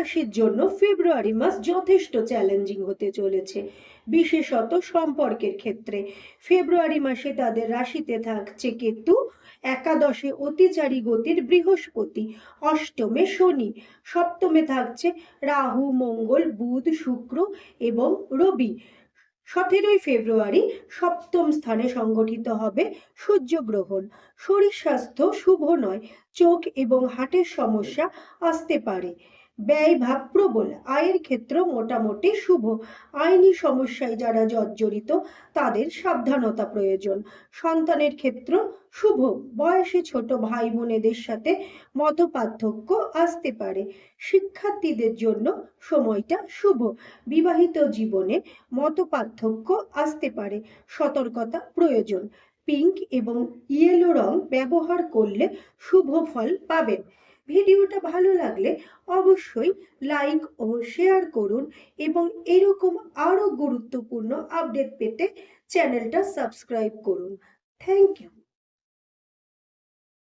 রাশির জন্য ফেব্রুয়ারি মাস যথেষ্ট চ্যালেঞ্জিং হতে চলেছে, বিশেষত সম্পর্কের ক্ষেত্রে। ফেব্রুয়ারি মাসে তাদের রাশিতে থাকছে কেতু, একাদশে অতিচারী গতির বৃহস্পতি, অষ্টমে শনি, সপ্তমে থাকছে রাহু, মঙ্গল, বুধ, শুক্র এবং রবি। 17ই ফেব্রুয়ারি সপ্তম স্থানে সংগঠিত হবে সূর্যগ্রহণ। শরীর স্বাস্থ্য শুভ নয়, চোখ এবং হার্টের সমস্যা আসতে পারে। ব্যয়ভাব প্রবল, আয়ের ক্ষেত্র মোটামুটি শুভ। আইনি সমস্যায় যারা জর্জরিত তাদের সাবধানতা প্রয়োজন। সন্তানের ক্ষেত্র শুভ, বয়সে ছোট ভাই বোনেদের সাথে মতপার্থক্য আসতে পারে। শিক্ষার্থীদের জন্য সময়টা শুভ, বিবাহিত জীবনে মতপার্থক্য আসতে পারে, সতর্কতা প্রয়োজন। পিঙ্ক এবং ইয়েলো রং ব্যবহার করলে শুভ ফল পাবেন। ভিডিওটা ভালো লাগলে অবশ্যই লাইক ও শেয়ার করুন এবং এরকম আরো গুরুত্বপূর্ণ আপডেট পেতে চ্যানেলটা সাবস্ক্রাইব করুন। Thank you.